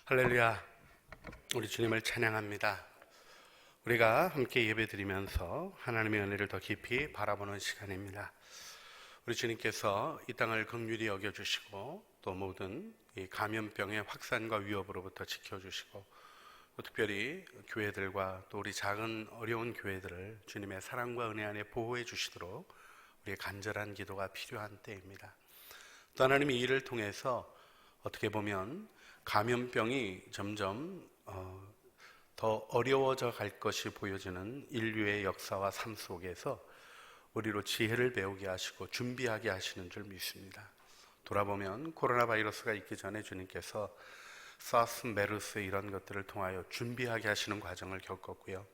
할렐루야, 우리 주님을 찬양합니다. 우리가 함께 예배드리면서 하나님의 은혜를 더 깊이 바라보는 시간입니다. 우리 주님께서 이 땅을 긍휼히 여겨주시고 또 모든 이 감염병의 확산과 위협으로부터 지켜주시고 또 특별히 교회들과 또 우리 작은 어려운 교회들을 주님의 사랑과 은혜 안에 보호해 주시도록 우리의 간절한 기도가 필요한 때입니다. 또 하나님이 이 일을 통해서 어떻게 보면 감염병이 점점 더 어려워져 갈 것이 보여지는 인류의 역사와 삶 속에서 우리로 지혜를 배우게 하시고 준비하게 하시는 줄 믿습니다. 돌아보면 코로나 바이러스가 있기 전에 주님께서 사스, 메르스 이런 것들을 통하여 준비하게 하시는 과정을 겪었고요.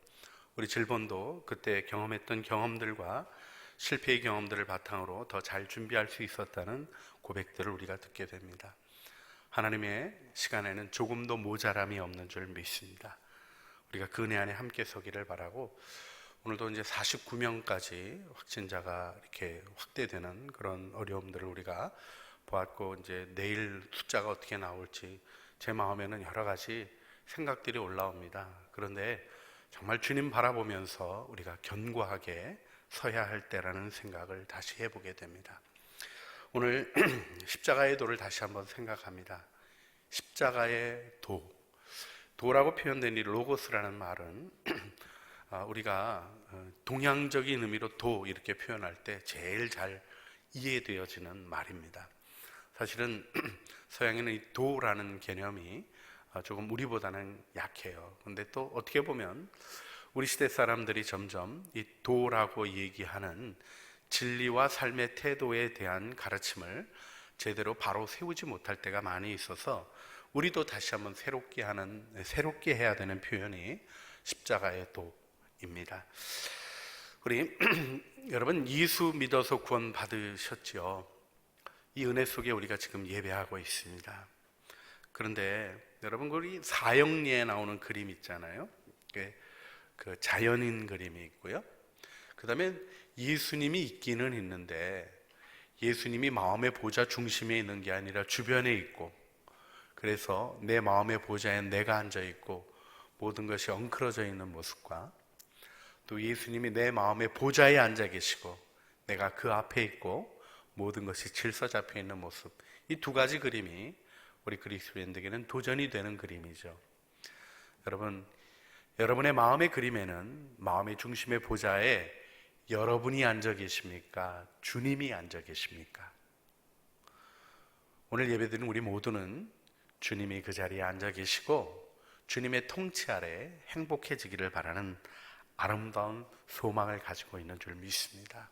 우리 질본도 그때 경험했던 경험들과 실패의 경험들을 바탕으로 더 잘 준비할 수 있었다는 고백들을 우리가 듣게 됩니다. 하나님의 시간에는 조금도 모자람이 없는 줄 믿습니다. 우리가 그 은혜 안에 함께 서기를 바라고, 오늘도 이제 49명까지 확진자가 이렇게 확대되는 그런 어려움들을 우리가 보았고, 이제 내일 숫자가 어떻게 나올지 제 마음에는 여러 가지 생각들이 올라옵니다. 그런데 정말 주님 바라보면서 우리가 견고하게 서야 할 때라는 생각을 다시 해보게 됩니다. 오늘 십자가의 도를 다시 한번 생각합니다. 십자가의 도라고 표현된 이 로고스라는 말은 우리가 동양적인 의미로 도 이렇게 표현할 때 제일 잘 이해되어지는 말입니다. 사실은 서양에는 이 도라는 개념이 조금 우리보다는 약해요. 근데 또 어떻게 보면 우리 시대 사람들이 점점 이 도라고 얘기하는 진리와 삶의 태도에 대한 가르침을 제대로 바로 세우지 못할 때가 많이 있어서 우리도 다시 한번 새롭게 해야 되는 표현이 십자가의 도입니다. 우리 여러분, 예수 믿어서 구원 받으셨죠? 이 은혜 속에 우리가 지금 예배하고 있습니다. 그런데 여러분, 우리 사형리에 나오는 그림 있잖아요. 그 자연인 그림이 있고요. 그 다음에 예수님이 있기는 있는데 예수님이 마음의 보좌 중심에 있는 게 아니라 주변에 있고, 그래서 내 마음의 보좌에 내가 앉아 있고 모든 것이 엉클어져 있는 모습과, 또 예수님이 내 마음의 보좌에 앉아 계시고 내가 그 앞에 있고 모든 것이 질서 잡혀 있는 모습, 이 두 가지 그림이 우리 그리스도인들에게는 도전이 되는 그림이죠. 여러분의 마음의 그림에는 마음의 중심의 보좌에 여러분이 앉아 계십니까? 주님이 앉아 계십니까? 오늘 예배드리는 우리 모두는 주님이 그 자리에 앉아 계시고 주님의 통치 아래 행복해지기를 바라는 아름다운 소망을 가지고 있는 줄 믿습니다.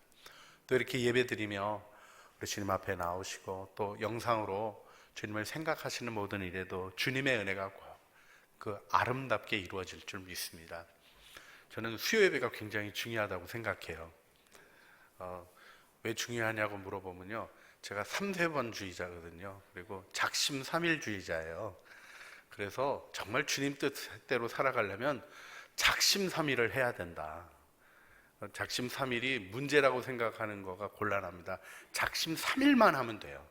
또 이렇게 예배드리며 우리 주님 앞에 나오시고 또 영상으로 주님을 생각하시는 모든 일에도 주님의 은혜가 그 아름답게 이루어질 줄 믿습니다. 저는 수요 예배가 굉장히 중요하다고 생각해요. 왜 중요하냐고 물어보면요, 제가 3세번주의자거든요. 그리고 작심삼일주의자예요. 그래서 정말 주님 뜻대로 살아가려면 작심삼일을 해야 된다. 작심삼일이 문제라고 생각하는 거가 곤란합니다. 작심삼일만 하면 돼요.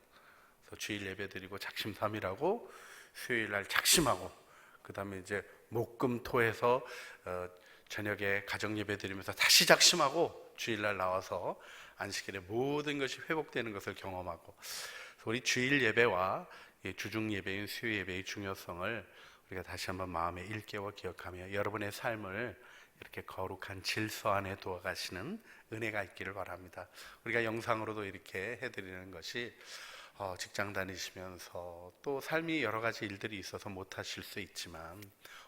그래서 주일 예배 드리고 작심삼일하고 수요일 날 작심하고, 그 다음에 이제 목금토해서 저녁에 가정 예배 드리면서 다시 작심하고 주일날 나와서 안식일에 모든 것이 회복되는 것을 경험하고, 우리 주일 예배와 주중 예배인 수요 예배의 중요성을 우리가 다시 한번 마음에 일깨워 기억하며 여러분의 삶을 이렇게 거룩한 질서 안에 두어 가시는 은혜가 있기를 바랍니다. 우리가 영상으로도 이렇게 해드리는 것이 직장 다니시면서 또 삶이 여러 가지 일들이 있어서 못 하실 수 있지만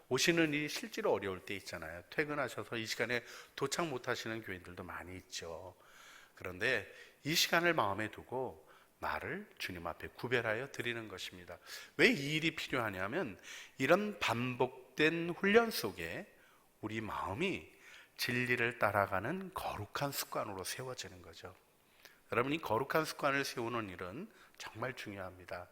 오시는 일이 실제로 어려울 때 있잖아요. 퇴근하셔서 이 시간에 도착 못 하시는 교인들도 많이 있죠. 그런데 이 시간을 마음에 두고 나를 주님 앞에 구별하여 드리는 것입니다. 왜 이 일이 필요하냐면 이런 반복된 훈련 속에 우리 마음이 진리를 따라가는 거룩한 습관으로 세워지는 거죠. 여러분이 거룩한 습관을 세우는 일은 정말 중요합니다.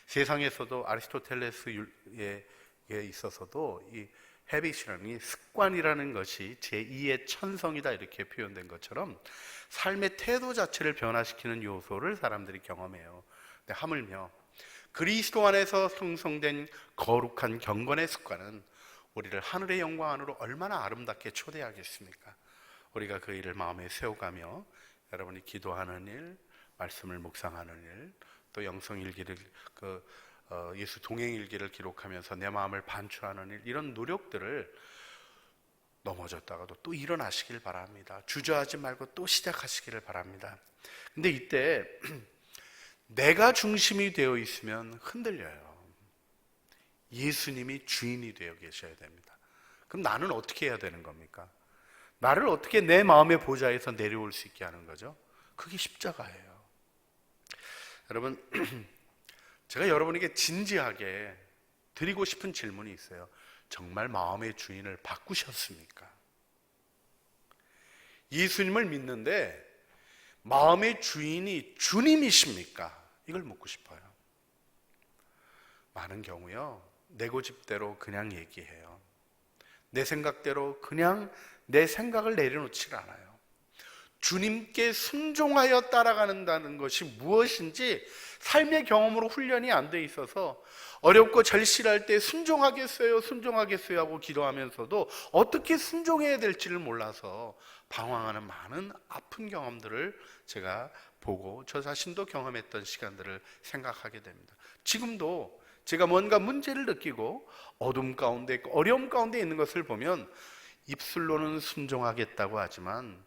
세상에서도 아리스토텔레스에 있어서도 이 헤빗이라는 이 습관이라는 것이 제2의 천성이다 이렇게 표현된 것처럼 삶의 태도 자체를 변화시키는 요소를 사람들이 경험해요. 근데 하물며 그리스도 안에서 형성된 거룩한 경건의 습관은 우리를 하늘의 영광 안으로 얼마나 아름답게 초대하겠습니까? 우리가 그 일을 마음에 세워가며 여러분이 기도하는 일, 말씀을 묵상하는 일, 또 영성일기를 예수 동행일기를 기록하면서 내 마음을 반추하는 일, 이런 노력들을 넘어졌다가도 또 일어나시길 바랍니다. 주저하지 말고 또 시작하시기를 바랍니다. 근데 이때 내가 중심이 되어 있으면 흔들려요. 예수님이 주인이 되어 계셔야 됩니다. 그럼 나는 어떻게 해야 되는 겁니까? 나를 어떻게 내 마음의 보좌에서 내려올 수 있게 하는 거죠? 그게 십자가예요. 여러분, 제가 여러분에게 진지하게 드리고 싶은 질문이 있어요. 정말 마음의 주인을 바꾸셨습니까? 예수님을 믿는데 마음의 주인이 주님이십니까? 이걸 묻고 싶어요. 많은 경우요, 내 고집대로 그냥 얘기해요. 내 생각대로 그냥 내 생각을 내려놓지 않아요. 주님께 순종하여 따라가는다는 것이 무엇인지 삶의 경험으로 훈련이 안 돼 있어서 어렵고 절실할 때 순종하겠어요 하고 기도하면서도 어떻게 순종해야 될지를 몰라서 방황하는 많은 아픈 경험들을 제가 보고 저 자신도 경험했던 시간들을 생각하게 됩니다. 지금도 제가 뭔가 문제를 느끼고 어둠 가운데, 어려움 가운데 있는 것을 보면 입술로는 순종하겠다고 하지만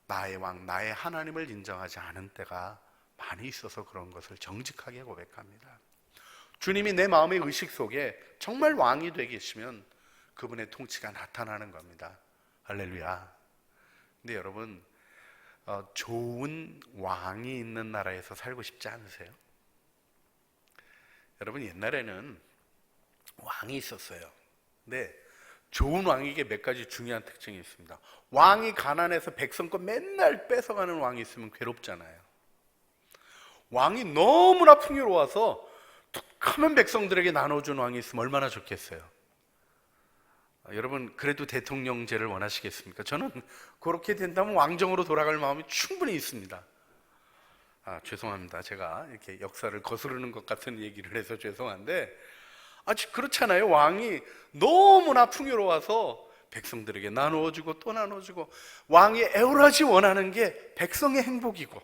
나의 왕, 나의 하나님을 인정하지 않은 때가 많이 있어서 그런 것을 정직하게 고백합니다. 주님이 내 마음의 의식 속에 정말 왕이 되어 계시면 그분의 통치가 나타나는 겁니다. 할렐루야. 근데 여러분, 좋은 왕이 있는 나라에서 살고 싶지 않으세요? 여러분, 옛날에는 왕이 있었어요. 근데 좋은 왕에게 몇 가지 중요한 특징이 있습니다. 왕이 가난해서 백성 거 맨날 뺏어가는 왕이 있으면 괴롭잖아요. 왕이 너무나 풍요로워서 툭하면 백성들에게 나눠준 왕이 있으면 얼마나 좋겠어요. 여러분, 그래도 대통령제를 원하시겠습니까? 저는 그렇게 된다면 왕정으로 돌아갈 마음이 충분히 있습니다. 죄송합니다. 제가 이렇게 역사를 거스르는 것 같은 얘기를 해서 죄송한데, 그렇잖아요. 왕이 너무나 풍요로워서 백성들에게 나누어주고 또 나누어주고, 왕이 애월하지 원하는 게 백성의 행복이고,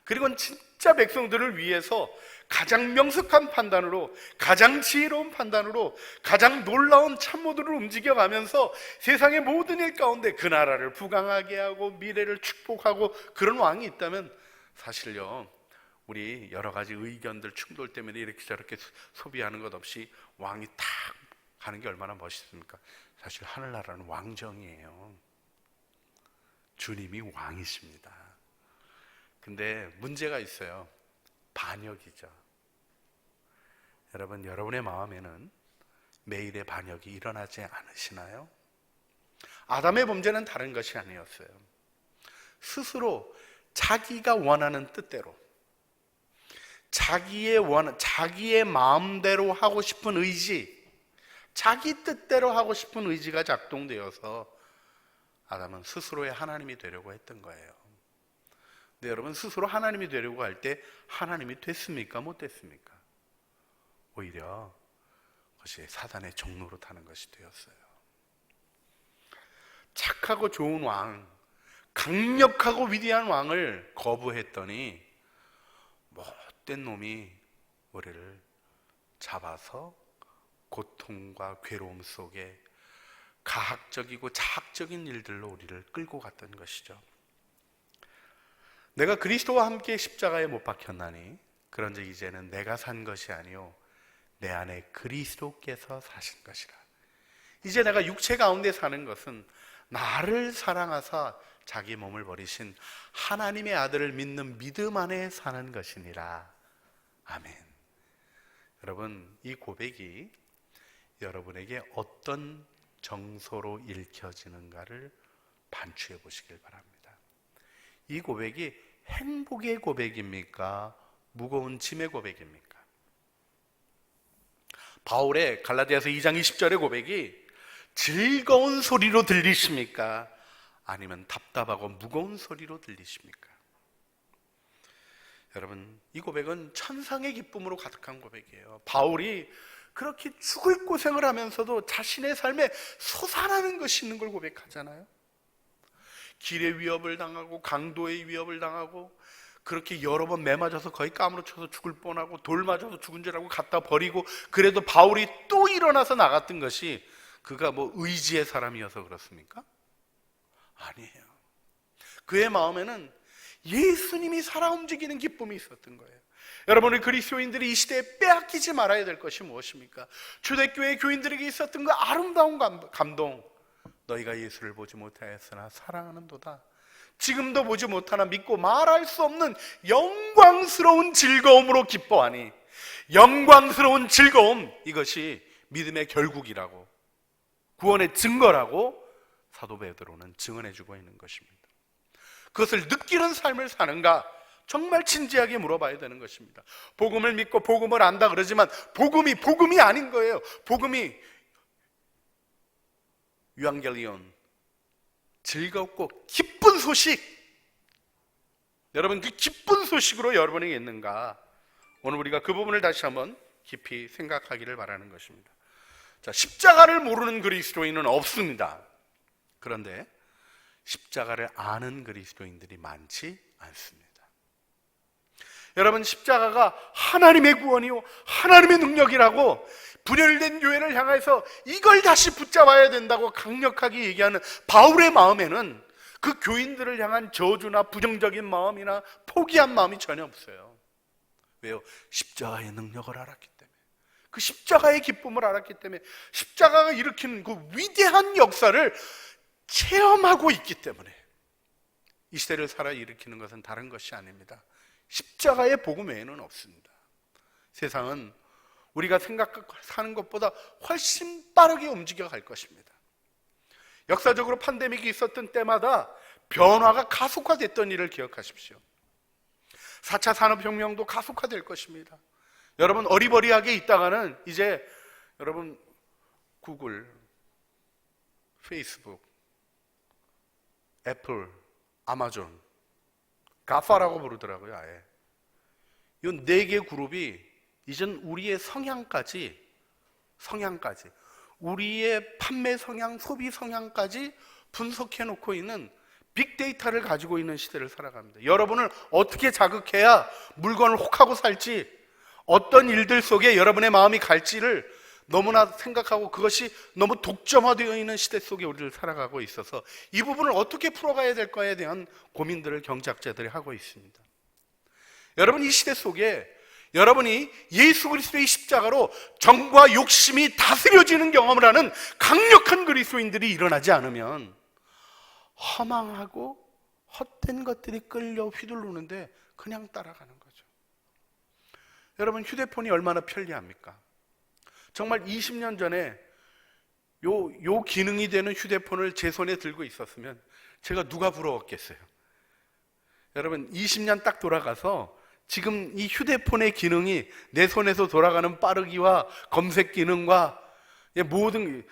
그리고 진짜 백성들을 위해서 가장 명석한 판단으로, 가장 지혜로운 판단으로 가장 놀라운 참모들을 움직여가면서 세상의 모든 일 가운데 그 나라를 부강하게 하고 미래를 축복하고, 그런 왕이 있다면 사실요, 우리 여러 가지 의견들, 충돌 때문에 이렇게 저렇게 소비하는 것 없이 왕이 탁 가는 게 얼마나 멋있습니까? 사실 하늘나라는 왕정이에요. 주님이 왕이십니다. 근데 문제가 있어요. 반역이죠. 여러분, 여러분의 마음에는 매일의 반역이 일어나지 않으시나요? 아담의 범죄는 다른 것이 아니었어요. 스스로 자기가 원하는 뜻대로, 자기의 마음대로 하고 싶은 의지, 자기 뜻대로 하고 싶은 의지가 작동되어서 아담은 스스로의 하나님이 되려고 했던 거예요. 근데 여러분, 스스로 하나님이 되려고 할 때 하나님이 됐습니까? 못 됐습니까? 오히려 그것이 사단의 종로로 타는 것이 되었어요. 착하고 좋은 왕, 강력하고 위대한 왕을 거부했더니 못된 놈이 우리를 잡아서 고통과 괴로움 속에 가학적이고 자학적인 일들로 우리를 끌고 갔던 것이죠. 내가 그리스도와 함께 십자가에 못 박혔나니 그런즉 이제는 내가 산 것이 아니요 내 안에 그리스도께서 사신 것이라. 이제 내가 육체 가운데 사는 것은 나를 사랑하사 자기 몸을 버리신 하나님의 아들을 믿는 믿음 안에 사는 것이니라. 아멘. 여러분, 이 고백이 여러분에게 어떤 정서로 읽혀지는가를 반추해 보시길 바랍니다. 이 고백이 행복의 고백입니까? 무거운 짐의 고백입니까? 바울의 갈라디아서 2장 20절의 고백이 즐거운 소리로 들리십니까? 아니면 답답하고 무거운 소리로 들리십니까? 여러분, 이 고백은 천상의 기쁨으로 가득한 고백이에요. 바울이 그렇게 죽을 고생을 하면서도 자신의 삶에 솟아나는 것이 있는 걸 고백하잖아요. 길의 위협을 당하고 강도의 위협을 당하고 그렇게 여러 번 매맞아서 거의 까무러쳐서 죽을 뻔하고 돌 맞아서 죽은 줄 알고 갖다 버리고, 그래도 바울이 또 일어나서 나갔던 것이 그가 뭐 의지의 사람이어서 그렇습니까? 아니에요. 그의 마음에는 예수님이 살아 움직이는 기쁨이 있었던 거예요. 여러분, 우리 그리스도인들이 이 시대에 빼앗기지 말아야 될 것이 무엇입니까? 초대교회 교인들에게 있었던 그 아름다운 감동. 너희가 예수를 보지 못하였으나 사랑하는도다. 지금도 보지 못하나 믿고 말할 수 없는 영광스러운 즐거움으로 기뻐하니, 영광스러운 즐거움, 이것이 믿음의 결국이라고, 구원의 증거라고 사도 베드로는 증언해주고 있는 것입니다. 그것을 느끼는 삶을 사는가? 정말 진지하게 물어봐야 되는 것입니다. 복음을 믿고 복음을 안다 그러지만 복음이 아닌 거예요. 복음이 유앙겔리온, 즐겁고 기쁜 소식. 여러분, 그 기쁜 소식으로 여러분에게 있는가? 오늘 우리가 그 부분을 다시 한번 깊이 생각하기를 바라는 것입니다. 자, 십자가를 모르는 그리스도인은 없습니다. 그런데 십자가를 아는 그리스도인들이 많지 않습니다. 여러분, 십자가가 하나님의 구원이요 하나님의 능력이라고 분열된 교회를 향해서 이걸 다시 붙잡아야 된다고 강력하게 얘기하는 바울의 마음에는 그 교인들을 향한 저주나 부정적인 마음이나 포기한 마음이 전혀 없어요. 왜요? 십자가의 능력을 알았기 때문에, 그 십자가의 기쁨을 알았기 때문에, 십자가가 일으키는 그 위대한 역사를 체험하고 있기 때문에 이 시대를 살아 일으키는 것은 다른 것이 아닙니다. 십자가의 복음 외에는 없습니다. 세상은 우리가 생각하는 것보다 훨씬 빠르게 움직여 갈 것입니다. 역사적으로 팬데믹이 있었던 때마다 변화가 가속화됐던 일을 기억하십시오. 4차 산업혁명도 가속화될 것입니다. 여러분, 어리버리하게 있다가는 이제 여러분 구글, 페이스북, 애플, 아마존, 가파라고 부르더라고요. 아예 이 4개 그룹이 이젠 우리의 성향까지 우리의 판매 성향, 소비 성향까지 분석해 놓고 있는 빅데이터를 가지고 있는 시대를 살아갑니다. 여러분을 어떻게 자극해야 물건을 혹하고 살지, 어떤 일들 속에 여러분의 마음이 갈지를 너무나 생각하고 그것이 너무 독점화되어 있는 시대 속에 우리를 살아가고 있어서 이 부분을 어떻게 풀어가야 될까에 대한 고민들을 경제학자들이 하고 있습니다. 여러분, 이 시대 속에 여러분이 예수 그리스도의 십자가로 정과 욕심이 다스려지는 경험을 하는 강력한 그리스도인들이 일어나지 않으면 허망하고 헛된 것들이 끌려 휘둘르는데 그냥 따라가는 거죠. 여러분, 휴대폰이 얼마나 편리합니까? 정말 20년 전에 요 기능이 되는 휴대폰을 제 손에 들고 있었으면 제가 누가 부러웠겠어요? 여러분, 20년 딱 돌아가서 지금 이 휴대폰의 기능이 내 손에서 돌아가는 빠르기와 검색 기능과 모든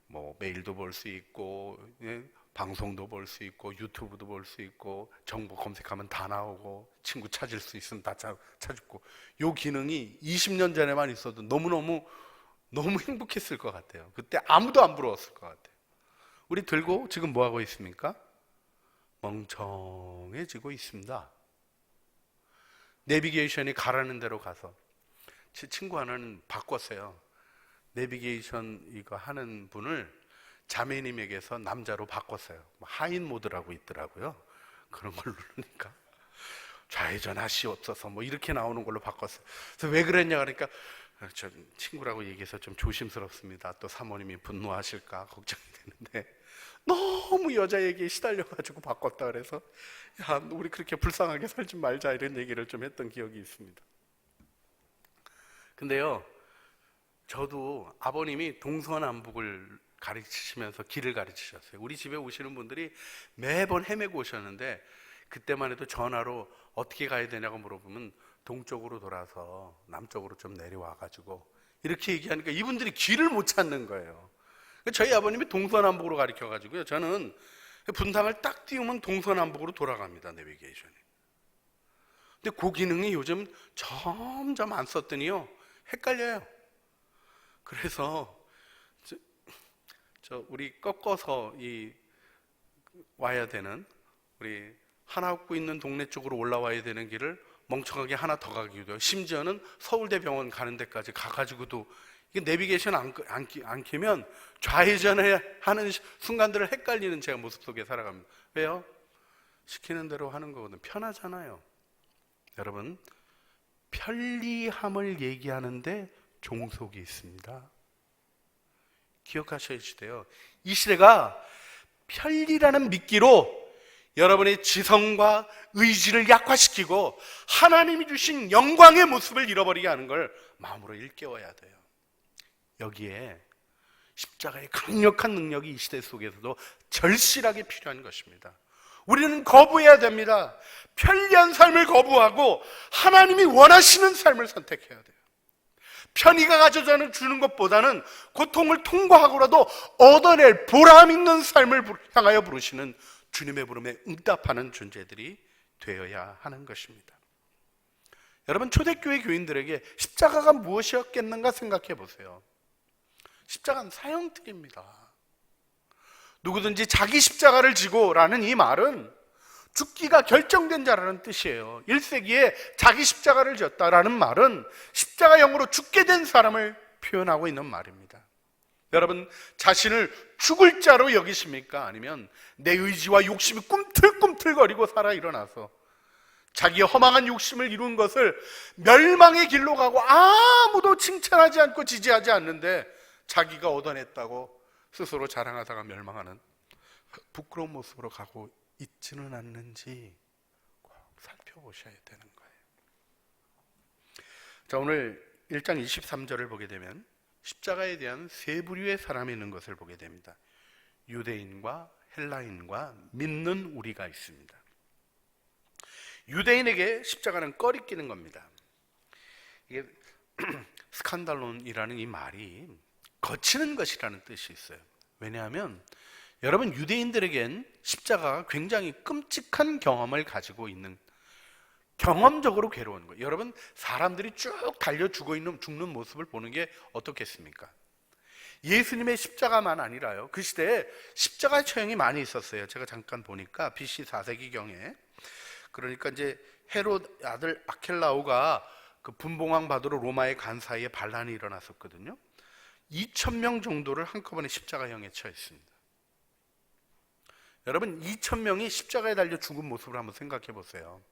뭐 메일도 볼 수 있고, 방송도 볼 수 있고, 유튜브도 볼 수 있고, 정보 검색하면 다 나오고, 친구 찾을 수 있으면 다 찾고, 요 기능이 20년 전에만 있어도 너무 행복했을 것 같아요. 그때 아무도 안 부러웠을 것 같아요. 우리 들고 지금 뭐 하고 있습니까? 멍청해지고 있습니다. 내비게이션이 가라는 대로 가서, 제 친구 하나는 바꿨어요. 내비게이션 이거 하는 분을 자매님에게서 남자로 바꿨어요. 하인 모드라고 있더라고요. 그런 걸 누르니까 좌회전 하시옵소서 뭐 이렇게 나오는 걸로 바꿨어요. 그래서 왜 그랬냐 그러니까 저 친구라고 얘기해서 좀 조심스럽습니다. 또 사모님이 분노하실까 걱정이 되는데 너무 여자에게 시달려가지고 바꿨다 그래서 야, 우리 그렇게 불쌍하게 살지 말자 이런 얘기를 좀 했던 기억이 있습니다. 근데요, 저도 아버님이 동서남북을 가르치시면서 길을 가르치셨어요. 우리 집에 오시는 분들이 매번 헤매고 오셨는데 그때만 해도 전화로 어떻게 가야 되냐고 물어보면 동쪽으로 돌아서 남쪽으로 좀 내려와가지고 이렇게 얘기하니까 이분들이 길을 못 찾는 거예요. 저희 아버님이 동서남북으로 가르쳐가지고요, 저는 분당을 딱 띄우면 동서남북으로 돌아갑니다. 내비게이션이 근데 그 기능이 요즘 점점 안 썼더니요 헷갈려요. 그래서 우리 꺾어서 와야 되는, 우리 하나옥구 있는 동네 쪽으로 올라와야 되는 길을 멍청하게 하나 더 가기도 해요. 심지어는 서울대병원 가는 데까지 가가지고도 이게 내비게이션 안 켜면 좌회전을 하는 순간들을 헷갈리는 제가 모습 속에 살아갑니다. 왜요? 시키는 대로 하는 거거든. 편하잖아요. 여러분, 편리함을 얘기하는데 종속이 있습니다. 기억하셔야 돼요. 이 시대가 편리라는 미끼로 여러분의 지성과 의지를 약화시키고 하나님이 주신 영광의 모습을 잃어버리게 하는 걸 마음으로 일깨워야 돼요. 여기에 십자가의 강력한 능력이 이 시대 속에서도 절실하게 필요한 것입니다. 우리는 거부해야 됩니다. 편리한 삶을 거부하고 하나님이 원하시는 삶을 선택해야 돼요. 편의가 가져다 주는 것보다는 고통을 통과하고라도 얻어낼 보람 있는 삶을 향하여 부르시는 주님의 부름에 응답하는 존재들이 되어야 하는 것입니다. 여러분, 초대교회 교인들에게 십자가가 무엇이었겠는가 생각해 보세요. 십자가는 사형틀입니다. 누구든지 자기 십자가를 지고라는 이 말은 죽기가 결정된 자라는 뜻이에요. 1세기에 자기 십자가를 졌다라는 말은 십자가형으로 죽게 된 사람을 표현하고 있는 말입니다. 여러분, 자신을 죽을 자로 여기십니까? 아니면 내 의지와 욕심이 꿈틀꿈틀거리고 살아 일어나서 자기의 허망한 욕심을 이룬 것을 멸망의 길로 가고 아무도 칭찬하지 않고 지지하지 않는데 자기가 얻어냈다고 스스로 자랑하다가 멸망하는 부끄러운 모습으로 가고 있지는 않는지 꼭 살펴보셔야 되는 거예요. 자, 오늘 1장 23절을 보게 되면 십자가에 대한 세 부류의 사람이 있는 것을 보게 됩니다. 유대인과 헬라인과 믿는 우리가 있습니다. 유대인에게 십자가는 꺼리끼는 겁니다. 이게 스칸달론이라는 이 말이 거치는 것이라는 뜻이 있어요. 왜냐하면 여러분, 유대인들에겐 십자가가 굉장히 끔찍한 경험을 가지고 있는, 경험적으로 괴로운 거예요. 여러분, 사람들이 쭉 달려 죽는 모습을 보는 게 어떻겠습니까? 예수님의 십자가만 아니라요, 그 시대에 십자가 처형이 많이 있었어요. 제가 잠깐 보니까 BC 4세기경에, 그러니까 이제 헤롯 아들 아켈라오가 그 분봉왕 받으러 로마에 간 사이에 반란이 일어났었거든요. 2,000명 정도를 한꺼번에 십자가형에 처했습니다. 여러분, 2,000명이 십자가에 달려 죽은 모습을 한번 생각해 보세요.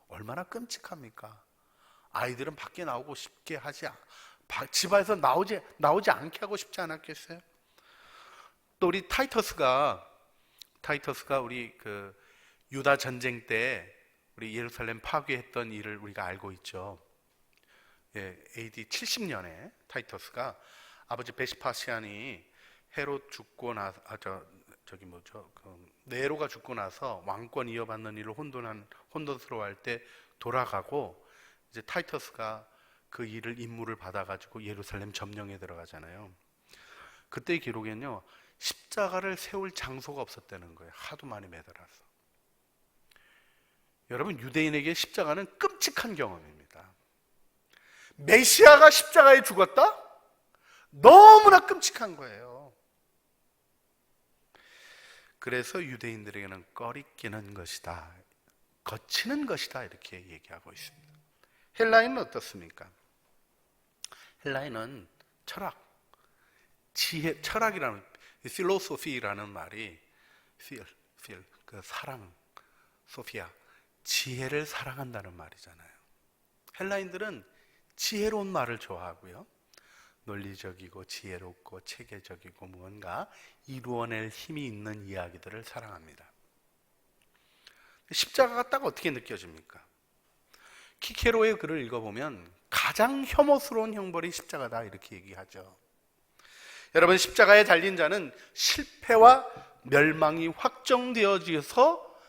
얼마나 끔찍합니까? 아이들은 밖에 나오고 싶게 하지, 집안에서 나오지 않게 하고 싶지 않았겠어요? 또 우리 타이터스가 우리 그 유다 전쟁 때 우리 예루살렘 파괴했던 일을 우리가 알고 있죠. 예, AD 70년에 타이터스가 아버지 베스파시안이 헤롯 죽고 나서, 네로가 죽고 나서 왕권 이어받는 일을 혼돈스러워할 때 돌아가고, 이제 타이터스가 그 일을 임무를 받아가지고 예루살렘 점령에 들어가잖아요. 그때의 기록에는요, 십자가를 세울 장소가 없었다는 거예요. 하도 많이 매달아서. 여러분, 유대인에게 십자가는 끔찍한 경험입니다. 메시아가 십자가에 죽었다? 너무나 끔찍한 거예요. 그래서 유대인들에게는 꺼리끼는 것이다, 거치는 것이다, 이렇게 얘기하고 있습니다. 헬라인은 어떻습니까? 헬라인은 철학, 지혜, 철학이라는, 필로소피라는 말이 그 사랑, 소피아, 지혜를 사랑한다는 말이잖아요. 헬라인들은 지혜로운 말을 좋아하고요, 논리적이고 지혜롭고 체계적이고 무언가 이루어낼 힘이 있는 이야기들을 사랑합니다. 십자가가 딱 어떻게 느껴집니까? 키케로의 글을 읽어보면 가장 혐오스러운 형벌이 십자가다, 이렇게 얘기하죠. 여러분, 십자가에 달린 자는 실패와 멸망이 확정되어져서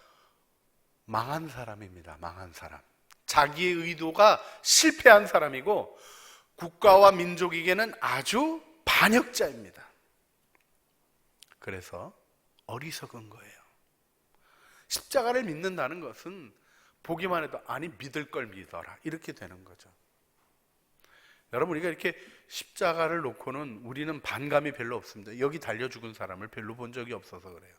망한 사람입니다. 망한 사람. 자기의 의도가 실패한 사람이고 국가와 민족에게는 아주 반역자입니다. 그래서 어리석은 거예요. 십자가를 믿는다는 것은 보기만 해도 아니 믿을 걸 믿어라 이렇게 되는 거죠. 여러분, 우리가 이렇게 십자가를 놓고는 우리는 반감이 별로 없습니다. 여기 달려 죽은 사람을 별로 본 적이 없어서 그래요.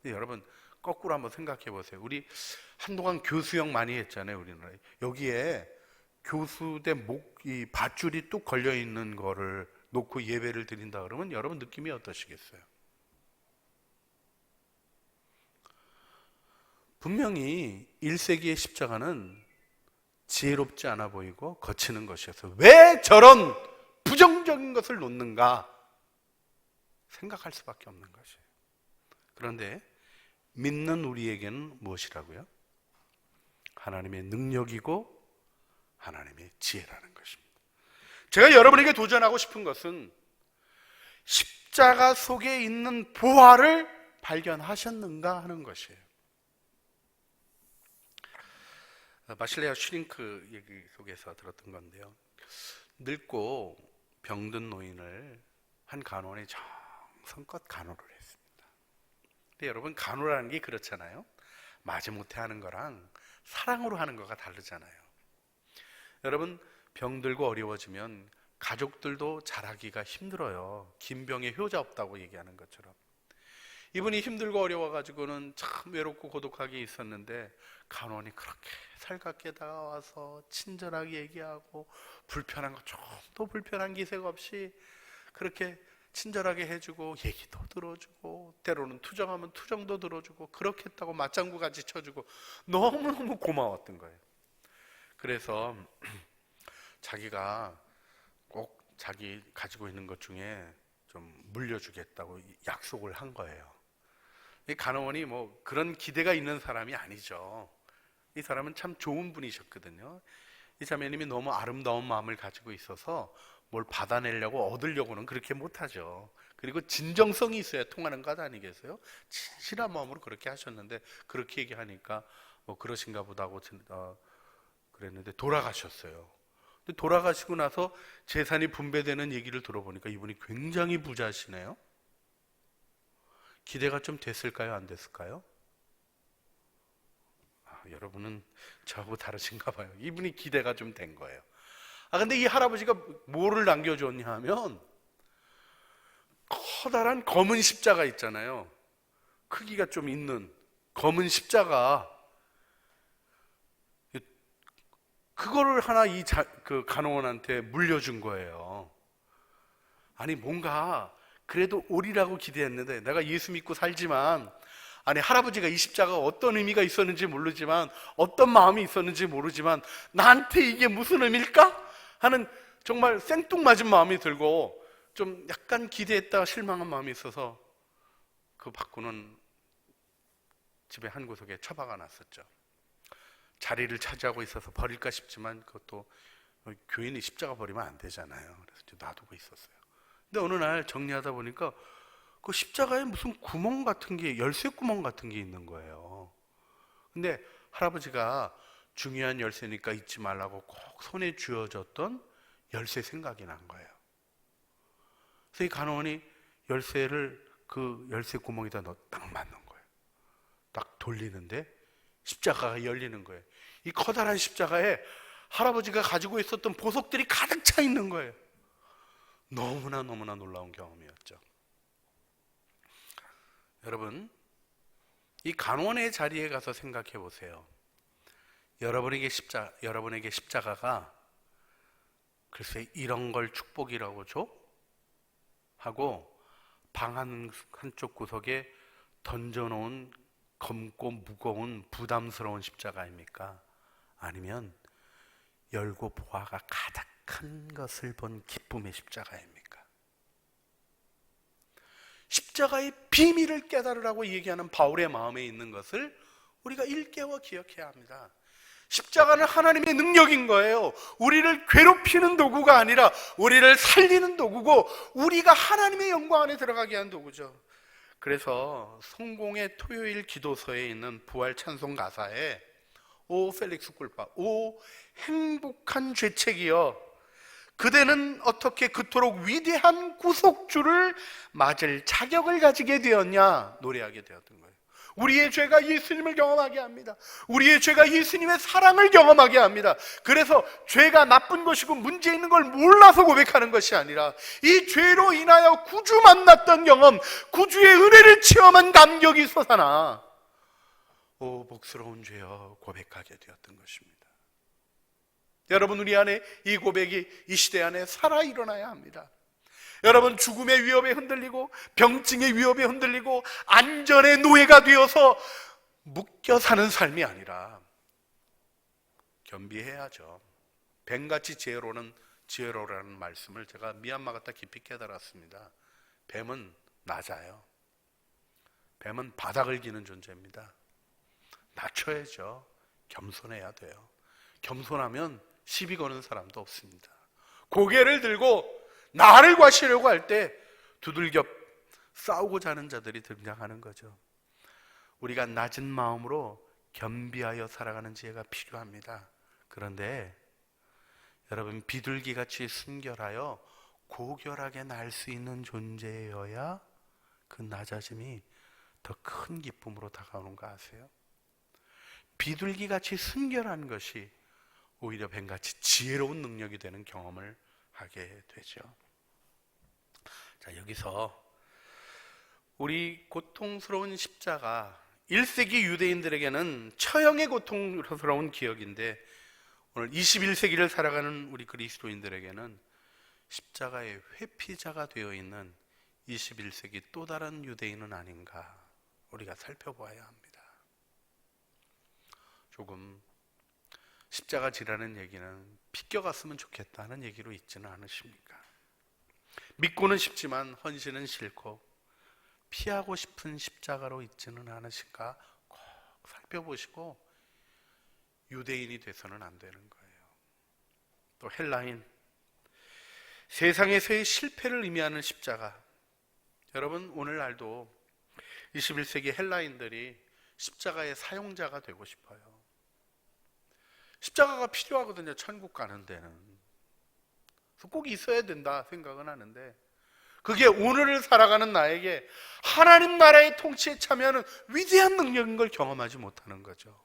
근데 여러분, 거꾸로 한번 생각해 보세요. 우리 한동안 교수형 많이 했잖아요, 우리나라에. 여기에 교수대 이 밧줄이 뚝 걸려 있는 거를 놓고 예배를 드린다 그러면 여러분 느낌이 어떠시겠어요? 분명히 1세기의 십자가는 지혜롭지 않아 보이고 거치는 것이어서 왜 저런 부정적인 것을 놓는가 생각할 수밖에 없는 것이에요. 그런데 믿는 우리에게는 무엇이라고요? 하나님의 능력이고 하나님의 지혜라는 것입니다. 제가 여러분에게 도전하고 싶은 것은 십자가 속에 있는 보화를 발견하셨는가 하는 것이에요. 마실레아 슈링크 얘기 속에서 들었던 건데요, 늙고 병든 노인을 한 간호원이 정성껏 간호를 했습니다. 근데 여러분, 간호라는 게 그렇잖아요. 마지못해 하는 거랑 사랑으로 하는 거가 다르잖아요. 여러분, 병들고 어려워지면 가족들도 잘하기가 힘들어요. 긴 병에 효자 없다고 얘기하는 것처럼. 이분이 힘들고 어려워가지고는 참 외롭고 고독하게 있었는데 간호원이 그렇게 살갑게 다가와서 친절하게 얘기하고 불편한 거 좀도 불편한 기색 없이 그렇게 친절하게 해주고 얘기도 들어주고 때로는 투정하면 투정도 들어주고 그렇게 했다고 맞장구까지 쳐주고 너무너무 고마웠던 거예요. 그래서 자기가 꼭 자기 가지고 있는 것 중에 좀 물려주겠다고 약속을 한 거예요. 이 간호원이 뭐 그런 기대가 있는 사람이 아니죠. 이 사람은 참 좋은 분이셨거든요. 이 자매님이 너무 아름다운 마음을 가지고 있어서 뭘 받아내려고 얻으려고는 그렇게 못하죠. 그리고 진정성이 있어야 통하는 것 아니겠어요? 진실한 마음으로 그렇게 하셨는데 그렇게 얘기하니까 뭐 그러신가 보다 하고 그랬는데 돌아가셨어요. 근데 돌아가시고 나서 재산이 분배되는 얘기를 들어보니까 이분이 굉장히 부자시네요. 기대가 좀 됐을까요? 안 됐을까요? 여러분은 저하고 다르신가 봐요. 이분이 기대가 좀 된 거예요. 근데 이 할아버지가 뭐를 남겨줬냐 하면 커다란 검은 십자가 있잖아요. 크기가 좀 있는 검은 십자가, 그거를 하나 그 간호원한테 물려준 거예요. 아니 뭔가 그래도 오리라고 기대했는데 내가 예수 믿고 살지만 아니 할아버지가 이 십자가가 어떤 의미가 있었는지 모르지만 어떤 마음이 있었는지 모르지만 나한테 이게 무슨 의미일까? 하는 정말 생뚱맞은 마음이 들고 좀 약간 기대했다가 실망한 마음이 있어서 그 받고는 집에 한 구석에 처박아 놨었죠. 자리를 차지하고 있어서 버릴까 싶지만 그것도 교인이 십자가 버리면 안 되잖아요. 그래서 놔두고 있었어요. 근데 어느 날 정리하다 보니까 그 십자가에 무슨 구멍 같은 게, 열쇠 구멍 같은 게 있는 거예요. 근데 할아버지가 중요한 열쇠니까 잊지 말라고 꼭 손에 쥐어줬던 열쇠 생각이 난 거예요. 그래서 이 간호원이 열쇠를 그 열쇠 구멍에다 딱 맞는 거예요. 딱 돌리는데 십자가가 열리는 거예요. 이 커다란 십자가에 할아버지가 가지고 있었던 보석들이 가득 차 있는 거예요. 너무나 놀라운 경험이었죠. 여러분, 이 간원의 자리에 가서 생각해 보세요. 여러분에게 십자가가 글쎄 이런 걸 축복이라고 줘? 하고 방 한쪽 구석에 던져놓은 검고 무거운 부담스러운 십자가입니까? 아니면 열고 보화가 가득한 것을 본 기쁨의 십자가입니까? 십자가의 비밀을 깨달으라고 얘기하는 바울의 마음에 있는 것을 우리가 일깨워 기억해야 합니다. 십자가는 하나님의 능력인 거예요. 우리를 괴롭히는 도구가 아니라 우리를 살리는 도구고 우리가 하나님의 영광 안에 들어가게 한 도구죠. 그래서 성공의 토요일 기도서에 있는 부활 찬송 가사에 오 펠릭스 꿀파, 오 행복한 죄책이여, 그대는 어떻게 그토록 위대한 구속주를 맞을 자격을 가지게 되었냐 노래하게 되었던 거예요. 우리의 죄가 예수님을 경험하게 합니다. 우리의 죄가 예수님의 사랑을 경험하게 합니다. 그래서 죄가 나쁜 것이고 문제 있는 걸 몰라서 고백하는 것이 아니라 이 죄로 인하여 구주 만났던 경험, 구주의 은혜를 체험한 감격이 솟아나 오 복스러운 죄여 고백하게 되었던 것입니다. 여러분, 우리 안에 이 고백이 이 시대 안에 살아 일어나야 합니다. 여러분, 죽음의 위협에 흔들리고 병증의 위협에 흔들리고 안전의 노예가 되어서 묶여 사는 삶이 아니라 겸비해야죠. 뱀같이 지혜로라는 말씀을 제가 미얀마 갔다 깊이 깨달았습니다. 뱀은 낮아요. 뱀은 바닥을 기는 존재입니다. 낮춰야죠. 겸손해야 돼요. 겸손하면 시비 거는 사람도 없습니다. 고개를 들고 나를 과시려고 할 때 두들겨 싸우고자 하는 자들이 등장하는 거죠. 우리가 낮은 마음으로 겸비하여 살아가는 지혜가 필요합니다. 그런데 여러분, 비둘기같이 순결하여 고결하게 날 수 있는 존재여야 그 낮아짐이 더 큰 기쁨으로 다가오는 거 아세요? 비둘기같이 순결한 것이 오히려 뱀같이 지혜로운 능력이 되는 경험을 하게 되죠. 자, 여기서 우리 고통스러운 십자가, 1세기 유대인들에게는 처형의 고통스러운 기억인데 오늘 21세기를 살아가는 우리 그리스도인들에게는 십자가의 회피자가 되어 있는 21세기 또 다른 유대인은 아닌가 우리가 살펴보아야 합니다. 조금 십자가 지라는 얘기는 비껴갔으면 좋겠다는 얘기로 있지는 않으십니까? 믿고는 싶지만 헌신은 싫고 피하고 싶은 십자가로 있지는 않으신가 꼭 살펴보시고 유대인이 돼서는 안 되는 거예요. 또 헬라인, 세상에서의 실패를 의미하는 십자가. 여러분, 오늘날도 21세기 헬라인들이 십자가의 사용자가 되고 싶어요. 십자가가 필요하거든요. 천국 가는 데는. 꼭 있어야 된다 생각은 하는데 그게 오늘을 살아가는 나에게 하나님 나라의 통치에 참여하는 위대한 능력인 걸 경험하지 못하는 거죠.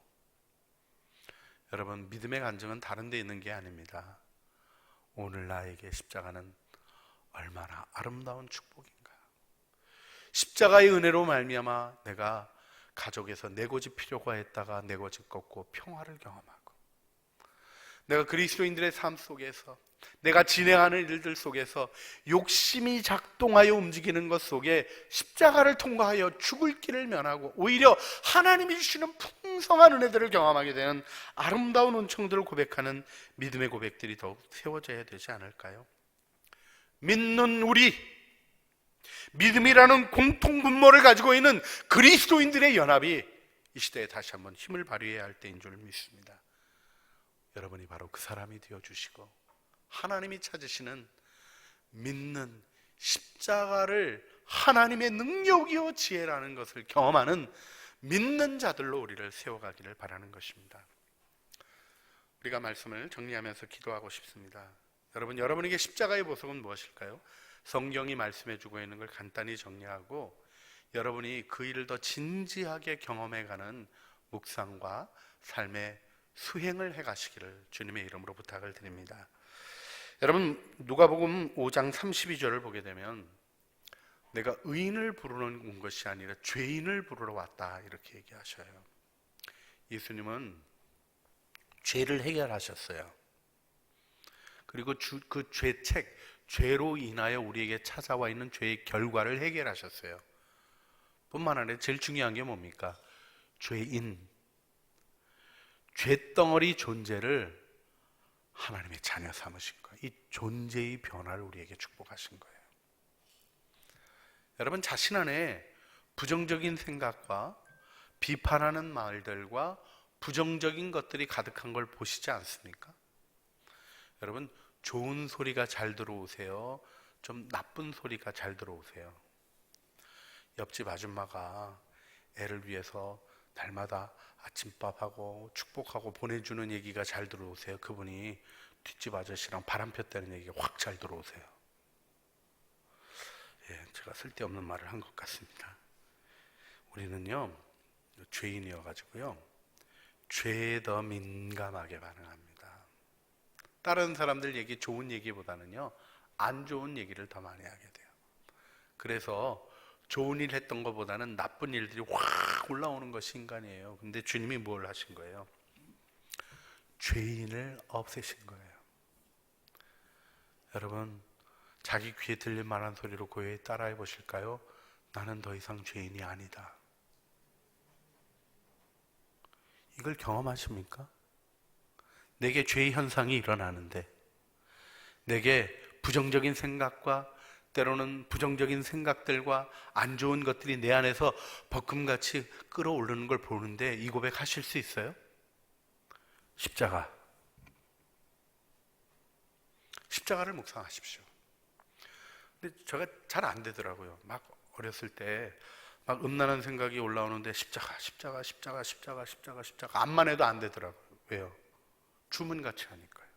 여러분, 믿음의 간증은 다른 데 있는 게 아닙니다. 오늘 나에게 십자가는 얼마나 아름다운 축복인가. 십자가의 은혜로 말미암아 내가 가족에서 내 고집 필요가 했다가 내 고집 꺾고 평화를 경험하고, 내가 그리스도인들의 삶 속에서, 내가 진행하는 일들 속에서 욕심이 작동하여 움직이는 것 속에 십자가를 통과하여 죽을 길을 면하고 오히려 하나님이 주시는 풍성한 은혜들을 경험하게 되는 아름다운 은총들을 고백하는 믿음의 고백들이 더욱 세워져야 되지 않을까요? 믿는 우리, 믿음이라는 공통분모를 가지고 있는 그리스도인들의 연합이 이 시대에 다시 한번 힘을 발휘해야 할 때인 줄 믿습니다. 여러분이 바로 그 사람이 되어주시고 하나님이 찾으시는 믿는 십자가를 하나님의 능력이요 지혜라는 것을 경험하는 믿는 자들로 우리를 세워가기를 바라는 것입니다. 우리가 말씀을 정리하면서 기도하고 싶습니다. 여러분, 여러분에게 십자가의 보석은 무엇일까요? 성경이 말씀해주고 있는 걸 간단히 정리하고 여러분이 그 일을 더 진지하게 경험해가는 묵상과 삶의 수행을 해가시기를 주님의 이름으로 부탁을 드립니다. 여러분, 누가복음 5장 32절을 보게 되면 내가 의인을 부르러 온 것이 아니라 죄인을 부르러 왔다 이렇게 얘기하셔요. 예수님은 죄를 해결하셨어요. 그리고 그 죄책, 죄로 인하여 우리에게 찾아와 있는 죄의 결과를 해결하셨어요. 뿐만 아니라 제일 중요한 게 뭡니까? 죄인, 죄덩어리 존재를 하나님의 자녀 삼으신 거예요. 이 존재의 변화를 우리에게 축복하신 거예요. 여러분, 자신 안에 부정적인 생각과 비판하는 말들과 부정적인 것들이 가득한 걸 보시지 않습니까? 여러분, 좋은 소리가 잘 들어오세요? 좀 나쁜 소리가 잘 들어오세요? 옆집 아줌마가 애를 위해서 날마다 아침밥하고 축복하고 보내주는 얘기가 잘 들어오세요? 그분이 뒷집 아저씨랑 바람 폈다는 얘기가 확 잘 들어오세요? 예, 제가 쓸데없는 말을 한 것 같습니다. 우리는요, 죄인이어가지고요, 죄에 더 민감하게 반응합니다. 다른 사람들 얘기, 좋은 얘기보다는요, 안 좋은 얘기를 더 많이 하게 돼요. 그래서 좋은 일 했던 것보다는 나쁜 일들이 확 올라오는 것이 인간이에요. 근데 주님이 뭘 하신 거예요? 죄인을 없애신 거예요. 여러분, 자기 귀에 들릴 만한 소리로 고요히 따라해 보실까요? 나는 더 이상 죄인이 아니다. 이걸 경험하십니까? 내게 죄의 현상이 일어나는데, 내게 부정적인 생각과 때로는 부정적인 생각들과 안 좋은 것들이 내 안에서 버금같이 끌어오르는 걸 보는데 이 고백 하실 수 있어요? 십자가를 묵상하십시오. 근데 제가 잘 안 되더라고요. 막 어렸을 때 막 음란한 생각이 올라오는데 십자가 암만 해도 안 되더라고요. 왜요? 주문같이 하니까요.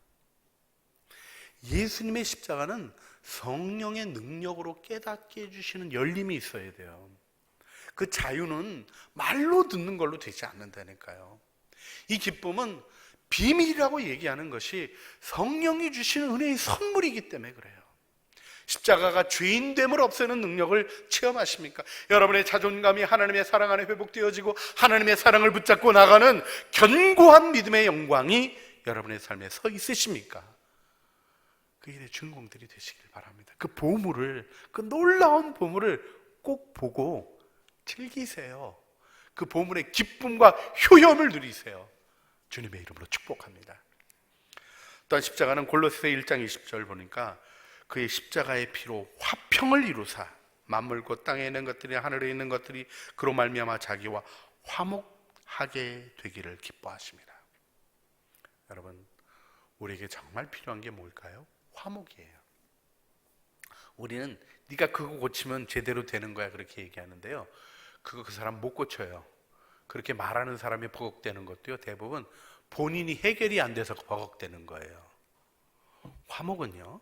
예수님의 십자가는 성령의 능력으로 깨닫게 해주시는 열림이 있어야 돼요. 그 자유는 말로 듣는 걸로 되지 않는다니까요. 이 기쁨은 비밀이라고 얘기하는 것이 성령이 주시는 은혜의 선물이기 때문에 그래요. 십자가가 죄인됨을 없애는 능력을 체험하십니까? 여러분의 자존감이 하나님의 사랑 안에 회복되어지고 하나님의 사랑을 붙잡고 나가는 견고한 믿음의 영광이 여러분의 삶에 서 있으십니까? 그 일의 주인공들이 되시길 바랍니다. 그 보물을, 그 놀라운 보물을 꼭 보고 즐기세요. 그 보물의 기쁨과 효험을 누리세요. 주님의 이름으로 축복합니다. 또한 십자가는 골로새 1장 20절 보니까 그의 십자가의 피로 화평을 이루사 만물 곧 땅에 있는 것들이 하늘에 있는 것들이 그로 말미암아 자기와 화목하게 되기를 기뻐하십니다. 여러분, 우리에게 정말 필요한 게 뭘까요? 화목이에요. 우리는 네가 그거 고치면 제대로 되는 거야 그렇게 얘기하는데요, 그거 그 사람 못 고쳐요. 그렇게 말하는 사람이 버벅대는 것도요, 대부분 본인이 해결이 안 돼서 버벅대는 거예요. 화목은요,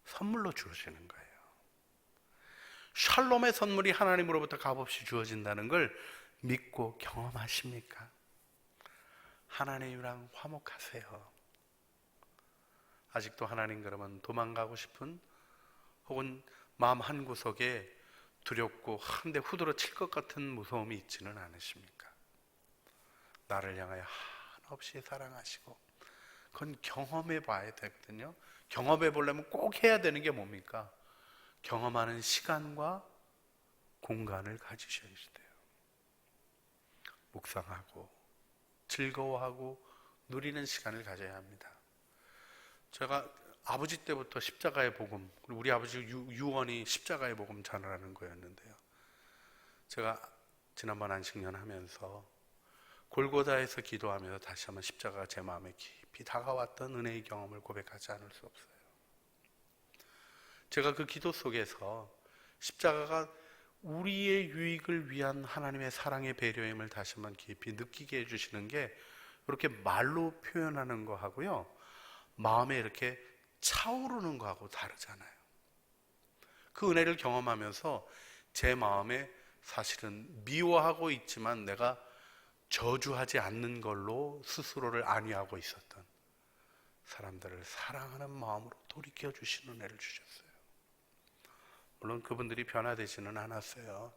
선물로 주시는 거예요. 샬롬의 선물이 하나님으로부터 값없이 주어진다는 걸 믿고 경험하십니까? 하나님이랑 화목하세요. 아직도 하나님 그러면 도망가고 싶은, 혹은 마음 한구석에 두렵고 한데 후드러 칠 것 같은 무서움이 있지는 않으십니까? 나를 향하여 한없이 사랑하시고, 그건 경험해 봐야 되거든요. 경험해 보려면 꼭 해야 되는 게 뭡니까? 경험하는 시간과 공간을 가지셔야 돼요. 묵상하고 즐거워하고 누리는 시간을 가져야 합니다. 제가 아버지 때부터 십자가의 복음, 우리 아버지 유언이 십자가의 복음 전하라는 거였는데요, 제가 지난번 안식년 하면서 골고다에서 기도하면서 다시 한번 십자가가 제 마음에 깊이 다가왔던 은혜의 경험을 고백하지 않을 수 없어요. 제가 그 기도 속에서 십자가가 우리의 유익을 위한 하나님의 사랑의 배려임을 다시 한번 깊이 느끼게 해주시는 게 이렇게 말로 표현하는 거하고요, 마음에 이렇게 차오르는 거하고 다르잖아요. 그 은혜를 경험하면서 제 마음에 사실은 미워하고 있지만 내가 저주하지 않는 걸로 스스로를 안위하고 있었던 사람들을 사랑하는 마음으로 돌이켜주시는 은혜를 주셨어요. 물론 그분들이 변화되지는 않았어요.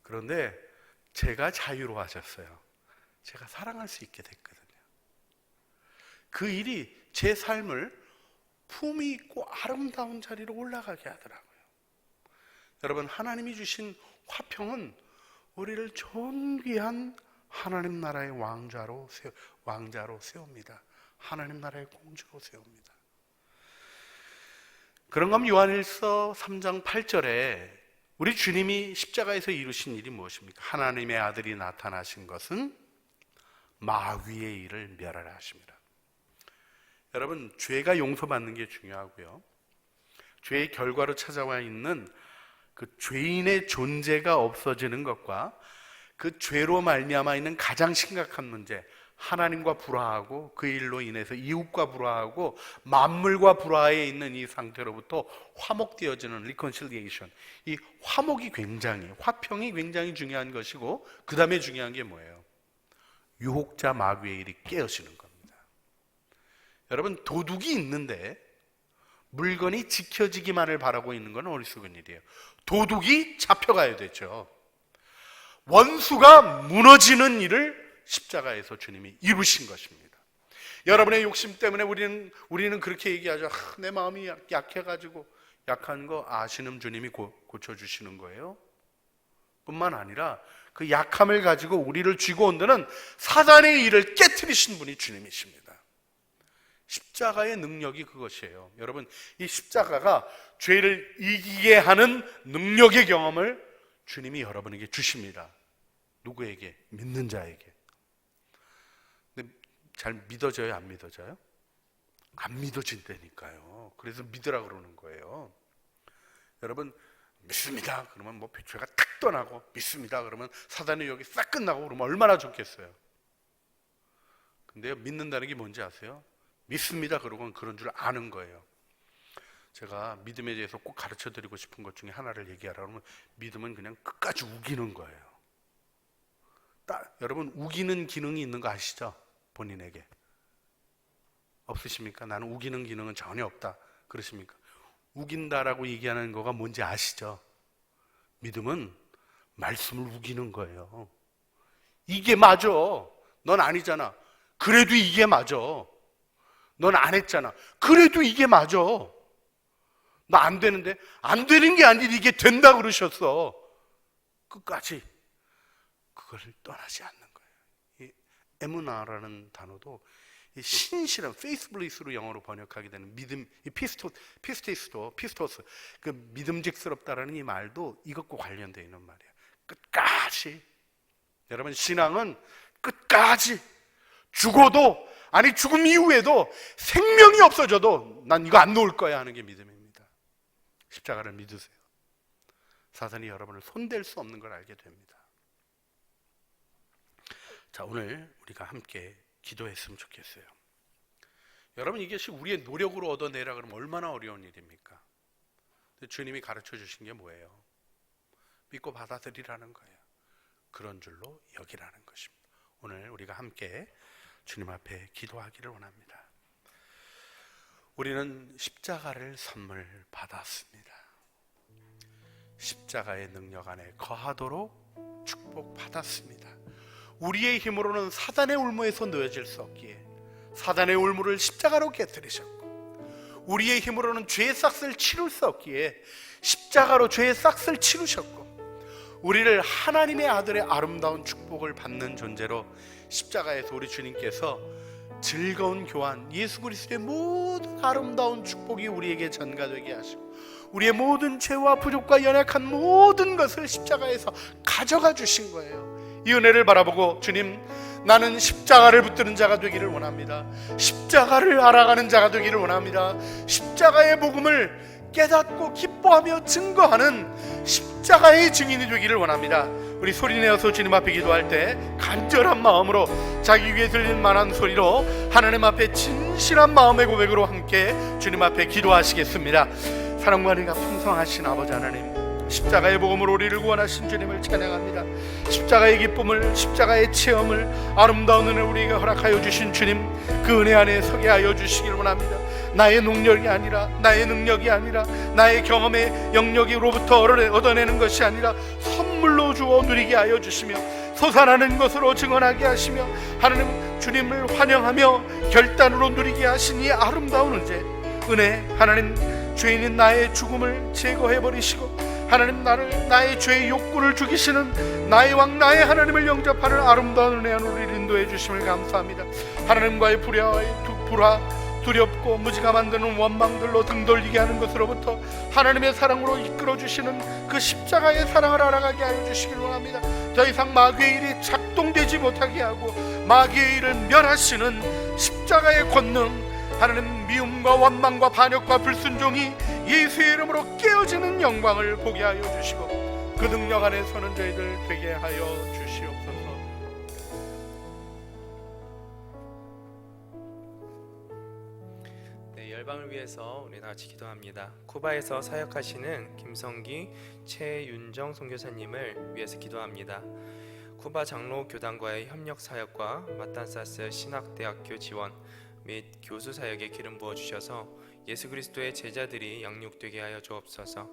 그런데 제가 자유로워졌어요. 제가 사랑할 수 있게 됐거든요. 그 일이 제 삶을 품위 있고 아름다운 자리로 올라가게 하더라고요. 여러분, 하나님이 주신 화평은 우리를 존귀한 하나님 나라의 왕자로 세웁니다. 하나님 나라의 공주로 세웁니다. 그런가 하면 요한일서 3장 8절에 우리 주님이 십자가에서 이루신 일이 무엇입니까? 하나님의 아들이 나타나신 것은 마귀의 일을 멸하라 하십니다. 여러분, 죄가 용서받는 게 중요하고요, 죄의 결과로 찾아와 있는 그 죄인의 존재가 없어지는 것과 그 죄로 말미암아 있는 가장 심각한 문제, 하나님과 불화하고 그 일로 인해서 이웃과 불화하고 만물과 불화해 있는 이 상태로부터 화목되어지는 리컨실리에이션, 이 화목이 화평이 굉장히 중요한 것이고, 그 다음에 중요한 게 뭐예요? 유혹자 마귀의 일이 깨어지는 겁니다. 여러분, 도둑이 있는데 물건이 지켜지기만을 바라고 있는 건 어리석은 일이에요. 도둑이 잡혀가야 되죠. 원수가 무너지는 일을 십자가에서 주님이 이루신 것입니다. 여러분의 욕심 때문에 우리는 그렇게 얘기하죠. 내 마음이 약해가지고, 약한 거 아시는 주님이 고쳐주시는 거예요. 뿐만 아니라 그 약함을 가지고 우리를 쥐고 온다는 사단의 일을 깨트리신 분이 주님이십니다. 십자가의 능력이 그것이에요. 여러분, 이 십자가가 죄를 이기게 하는 능력의 경험을 주님이 여러분에게 주십니다. 누구에게? 믿는 자에게. 근데 잘 믿어져요? 안 믿어져요? 안 믿어진다니까요. 그래서 믿으라 그러는 거예요. 여러분, 믿습니다 그러면 뭐 죄가 탁 떠나고, 믿습니다 그러면 사단의 유혹이 싹 끝나고 그러면 얼마나 좋겠어요. 근데요, 믿는다는 게 뭔지 아세요? 믿습니다 그러고는 그런 줄 아는 거예요. 제가 믿음에 대해서 꼭 가르쳐 드리고 싶은 것 중에 하나를 얘기하라고 하면, 믿음은 그냥 끝까지 우기는 거예요. 여러분, 우기는 기능이 있는 거 아시죠? 본인에게 없으십니까? 나는 우기는 기능은 전혀 없다 그러십니까? 우긴다라고 얘기하는 거가 뭔지 아시죠? 믿음은 말씀을 우기는 거예요. 이게 맞아. 넌 아니잖아. 그래도 이게 맞아. 넌 안 했잖아. 그래도 이게 맞아. 나 안 되는데? 안 되는 게 아니라 이게 된다 그러셨어. 끝까지 그걸 떠나지 않는 거예요. 이 에무나라는 단어도 이 신실한 페이스블리스로 영어로 번역하게 되는 믿음, 이 피스토스, 그 믿음직스럽다라는 이 말도 이것과 관련되어 있는 말이에요. 끝까지. 여러분, 신앙은 끝까지, 죽어도, 아니 죽음 이후에도 생명이 없어져도 난 이거 안 놓을 거야 하는 게 믿음입니다. 십자가를 믿으세요. 사단이 여러분을 손댈 수 없는 걸 알게 됩니다. 자, 오늘 우리가 함께 기도했으면 좋겠어요. 여러분, 이것이 우리의 노력으로 얻어내라 그러면 얼마나 어려운 일입니까? 근데 주님이 가르쳐 주신 게 뭐예요? 믿고 받아들이라는 거예요. 그런 줄로 여기라는 것입니다. 오늘 우리가 함께 주님 앞에 기도하기를 원합니다. 우리는 십자가를 선물 받았습니다. 십자가의 능력 안에 거하도록 축복받았습니다. 우리의 힘으로는 사단의 올무에서 놓여질 수 없기에 사단의 올무를 십자가로 깨뜨리셨고, 우리의 힘으로는 죄의 싹을 치룰 수 없기에 십자가로 죄의 싹을 치루셨고, 우리를 하나님의 아들의 아름다운 축복을 받는 존재로 십자가에서 우리 주님께서 즐거운 교환, 예수 그리스도의 모든 아름다운 축복이 우리에게 전가되게 하시고, 우리의 모든 죄와 부족과 연약한 모든 것을 십자가에서 가져가 주신 거예요. 이 은혜를 바라보고, 주님, 나는 십자가를 붙드는 자가 되기를 원합니다. 십자가를 알아가는 자가 되기를 원합니다. 십자가의 복음을 깨닫고 기뻐하며 증거하는 십자가의 증인이 되기를 원합니다. 우리 소리내어서 주님 앞에 기도할 때 간절한 마음으로, 자기 귀에 들릴 만한 소리로 하나님 앞에 진실한 마음의 고백으로 함께 주님 앞에 기도하시겠습니다. 사랑과 은혜가 풍성하신 아버지 하나님, 십자가의 복음으로 우리를 구원하신 주님을 찬양합니다. 십자가의 기쁨을, 십자가의 체험을, 아름다운 은혜 우리에게 허락하여 주신 주님, 그 은혜 안에 서게 하여 주시길 원합니다. 나의 능력이 아니라, 나의 능력이 아니라, 나의 경험의 영역으로부터 얻어내는 것이 아니라 선물로 주어 누리게 하여 주시며, 솟아나는 것으로 증언하게 하시며, 하나님 주님을 환영하며 결단으로 누리게 하신 이 아름다운 은혜, 하나님, 죄인인 나의 죽음을 제거해버리시고, 하나님, 나의 죄의 욕구를 죽이시는 나의 왕, 나의 하나님을 영접하는 아름다운 은혜 안으로 우리를 인도해 주심을 감사합니다. 하나님과의 불화, 두렵고 무지가 만드는 원망들로 등 돌리게 하는 것으로부터 하나님의 사랑으로 이끌어 주시는 그 십자가의 사랑을 알아가게 하여 주시길 원합니다. 더 이상 마귀의 일이 작동되지 못하게 하고 마귀의 일을 멸하시는 십자가의 권능, 하나님, 미움과 원망과 반역과 불순종이 예수의 이름으로 깨어지는 영광을 보게 하여 주시고, 그 능력 안에 서는 저희들 되게 하여 주시옵소서. 열방을 위해서 우리 다같이 기도합니다. 쿠바에서 사역하시는 김성기, 최윤정 선교사님을 위해서 기도합니다. 쿠바 장로 교단과의 협력 사역과 마탄사스 신학대학교 지원 및 교수 사역에 기름 부어 주셔서 예수 그리스도의 제자들이 양육되게 하여 주옵소서.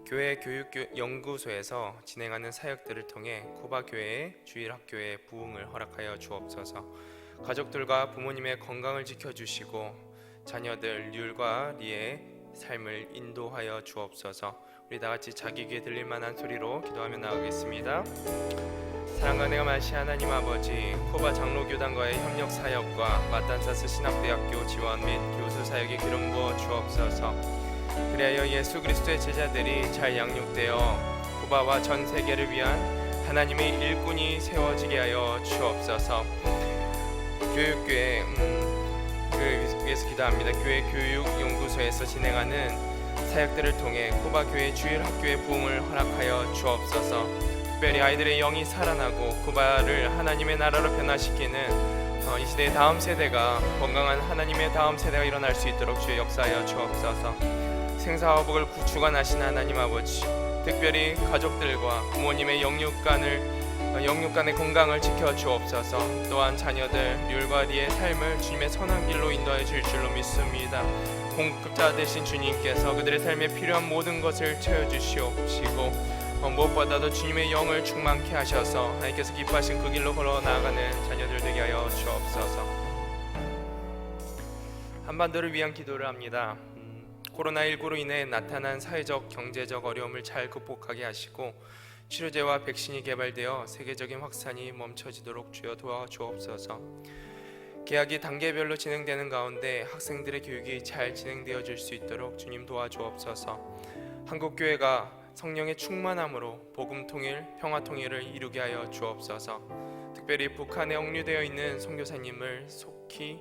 교회 교육연구소에서 진행하는 사역들을 통해 쿠바 교회의 주일학교의 부흥을 허락하여 주옵소서. 가족들과 부모님의 건강을 지켜주시고 자녀들 률과 리의 삶을 인도하여 주옵소서. 우리 다같이 자기 귀에 들릴 만한 소리로 기도하며 나가겠습니다. 사랑과 은혜가 많으신 하나님 아버지, 쿠바 장로교단과의 협력 사역과 마탄사스 신학대학교 지원 및 교수 사역에 기름 부어 주옵소서. 그리하여 예수 그리스도의 제자들이 잘 양육되어 쿠바와 전 세계를 위한 하나님의 일꾼이 세워지게 하여 주옵소서. 교육교회 위해서 기도합니다. 교회 교육연구소에서 진행하는 사역들을 통해 쿠바 교회 주일학교의 부흥을 허락하여 주옵소서. 특별히 아이들의 영이 살아나고 쿠바를 하나님의 나라로 변화시키는 이 시대의 다음 세대가 건강한 하나님의 다음 세대가 일어날 수 있도록 주의 역사하여 주옵소서. 생사와 복을 주관하신 하나님 아버지, 특별히 가족들과 부모님의 영육간의 건강을 지켜 주옵소서. 또한 자녀들 률과 리의 삶을 주님의 선한 길로 인도해 줄 줄로 믿습니다. 공급자 되신 주님께서 그들의 삶에 필요한 모든 것을 채워 주시옵시고 무엇보다도 주님의 영을 충만케 하셔서 하나님께서 기뻐하신 그 길로 걸어 나아가는 자녀들 되게 하여 주옵소서. 한반도를 위한 기도를 합니다. 코로나19로 인해 나타난 사회적 경제적 어려움을 잘 극복하게 하시고 치료제와 백신이 개발되어 세계적인 확산이 멈춰지도록 주여 도와주옵소서. 계약이 단계별로 진행되는 가운데 학생들의 교육이 잘 진행되어질 수 있도록 주님 도와주옵소서. 한국교회가 성령의 충만함으로 복음 통일, 평화 통일을 이루게 하여 주옵소서. 특별히 북한에 억류되어 있는 선교사님을 속히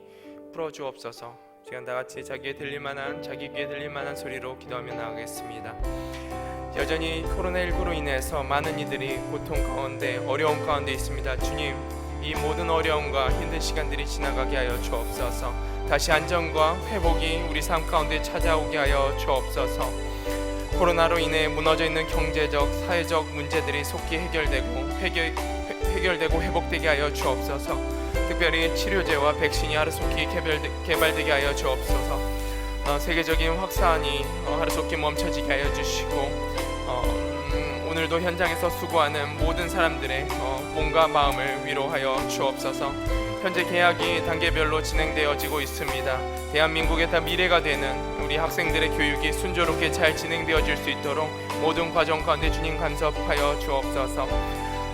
풀어주옵소서. 시간 다같이 자기 귀에 들릴 만한 소리로 기도하며 나가겠습니다. 여전히 코로나19로 인해서 많은 이들이 고통 가운데 어려움 가운데 있습니다. 주님, 이 모든 어려움과 힘든 시간들이 지나가게 하여 주옵소서. 다시 안정과 회복이 우리 삶 가운데 찾아오게 하여 주옵소서. 코로나로 인해 무너져 있는 경제적, 사회적 문제들이 속히 해결되고 회복되게 하여 주옵소서. 특별히 치료제와 백신이 하루속히 개발되게 하여 주옵소서. 세계적인 확산이 하루속히 멈춰지게 하여 주시고 오늘도 현장에서 수고하는 모든 사람들의 몸과 마음을 위로하여 주옵소서. 현재 계약이 단계별로 진행되어지고 있습니다. 대한민국의 다 미래가 되는 우리 학생들의 교육이 순조롭게 잘 진행되어질 수 있도록 모든 과정 가운데 주님 간섭하여 주옵소서.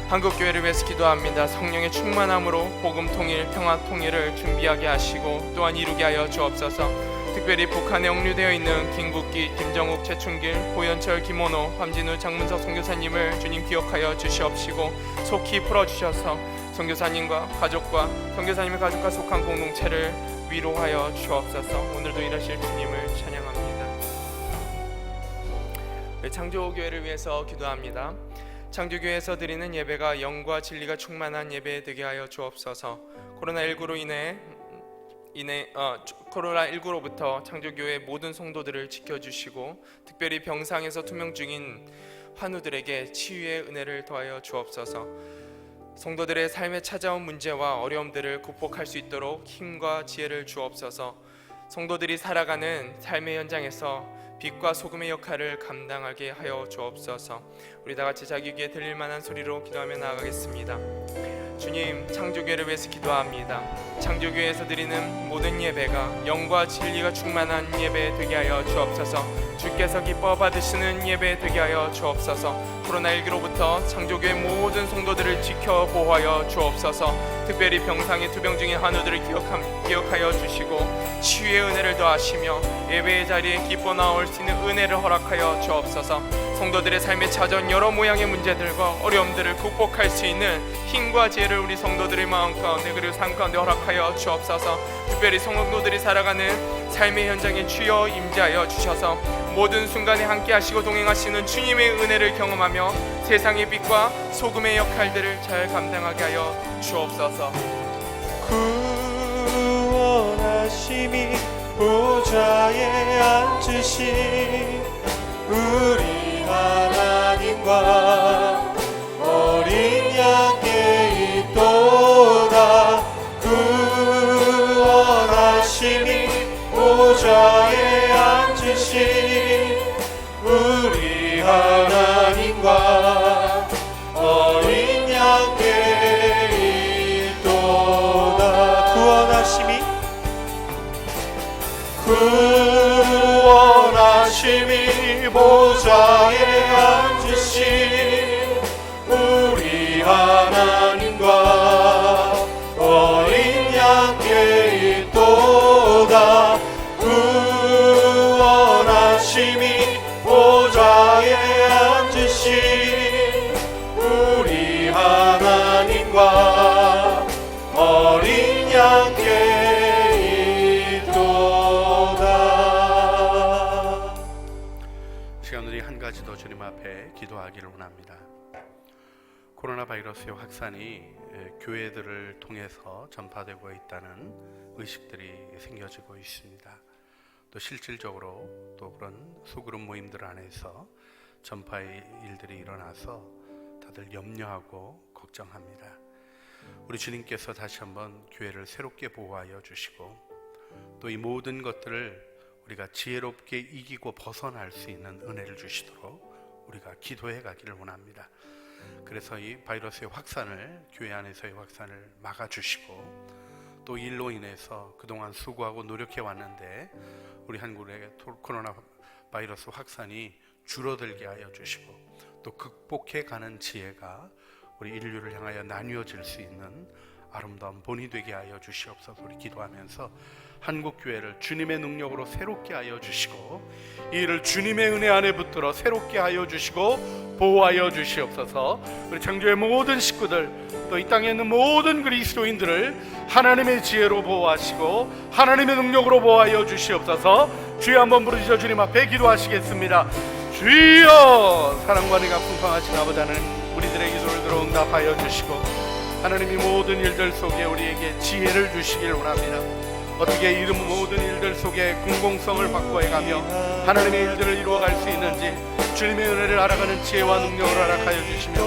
한국교회를 위해서 기도합니다. 성령의 충만함으로 복음 통일, 평화 통일을 준비하게 하시고 또한 이루게 하여 주옵소서. 특별히 북한에 억류되어 있는 김국기, 김정욱, 최춘길, 고현철, 김원호, 함진우, 장문석 선교사님을 주님 기억하여 주시옵시고 속히 풀어주셔서 선교사님과 가족과 선교사님의 가족과 속한 공동체를 위로하여 주옵소서. 오늘도 일하실 주님을 찬양합니다. 창조교회를 위해서 기도합니다. 창조교회에서 드리는 예배가 영과 진리가 충만한 예배 되게 하여 주옵소서. 코로나19로부터 창조교회 모든 성도들을 지켜주시고 특별히 병상에서 투명 중인 환우들에게 치유의 은혜를 더하여 주옵소서. 성도들의 삶에 찾아온 문제와 어려움들을 극복할 수 있도록 힘과 지혜를 주옵소서. 성도들이 살아가는 삶의 현장에서 빛과 소금의 역할을 감당하게 하여 주옵소서. 우리 다같이 자기 귀에 들릴 만한 소리로 기도하며 나아가겠습니다. 주님, 창조교회를 위해서 기도합니다. 창조교회에서 드리는 모든 예배가 영과 진리가 충만한 예배 되게 하여 주옵소서. 주께서 기뻐 받으시는 예배 되게 하여 주옵소서. 코로나19로부터 창조교회 모든 성도들을 지켜 보호하여 주옵소서. 특별히 병상에 투병 중인 환우들을 기억하여 주시고 치유의 은혜를 더하시며 예배의 자리에 기뻐 나올 수 있는 은혜를 허락하여 주옵소서. 성도들의 삶에 찾아온 여러 모양의 문제들과 어려움들을 극복할 수 있는 힘과 지혜를 우리 성도들의 마음 가운데 그리고 삶 가운데 허락하여 주옵소서. 특별히 성도들이 살아가는 삶의 현장에 주여 임재하여 주셔서 모든 순간에 함께 하시고 동행하시는 주님의 은혜를 경험하며 세상의 빛과 소금의 역할들을 잘 감당하게 하여 주옵소서. 구원하심이 보좌에 앉으신 우리 하나님과 어린 양께 있도다. 구원하심이 보좌에 앉으신 우리 하나님과 어린 양께 있도다. 구원하심이 보좌에 앉으신 우리 하나님과 어린 양께 있도다. 구원하심이 보좌에 앉으신 우리 하나님과 어린 양께 있도다. 시간 우리 한 가지 더 주님 앞에 기도하기를 원합니다. 코로나 바이러스의 확산이 교회들을 통해서 전파되고 있다는 의식들이 생겨지고 있습니다. 또 실질적으로 또 그런 소그룹 모임들 안에서 전파의 일들이 일어나서 다들 염려하고 걱정합니다. 우리 주님께서 다시 한번 교회를 새롭게 보호하여 주시고 또 이 모든 것들을 우리가 지혜롭게 이기고 벗어날 수 있는 은혜를 주시도록 우리가 기도해 가기를 원합니다. 그래서 이 바이러스의 확산을, 교회 안에서의 확산을 막아주시고 또 일로 인해서 그동안 수고하고 노력해 왔는데 우리 한국의 코로나 바이러스 확산이 줄어들게 하여 주시고 또 극복해 가는 지혜가 우리 인류를 향하여 나뉘어질 수 있는 아름다운 본이 되게 하여 주시옵소서. 우리 기도하면서 한국교회를 주님의 능력으로 새롭게 하여 주시고 이 일을 주님의 은혜 안에 붙들어 새롭게 하여 주시고 보호하여 주시옵소서. 우리 창조의 모든 식구들 또 이 땅에 있는 모든 그리스도인들을 하나님의 지혜로 보호하시고 하나님의 능력으로 보호하여 주시옵소서. 주여 한번 부르시죠. 주님 앞에 기도하시겠습니다. 주여, 사랑과 은혜가 풍성하신 아버지 하나님, 우리들의 기도를 들어 응답하여 주시고 하나님이 모든 일들 속에 우리에게 지혜를 주시길 원합니다. 어떻게 이름 모든 일들 속에 공공성을 바꿔가며 하나님의 일들을 이루어갈 수 있는지 주님의 은혜를 알아가는 지혜와 능력을 허락하여 주시며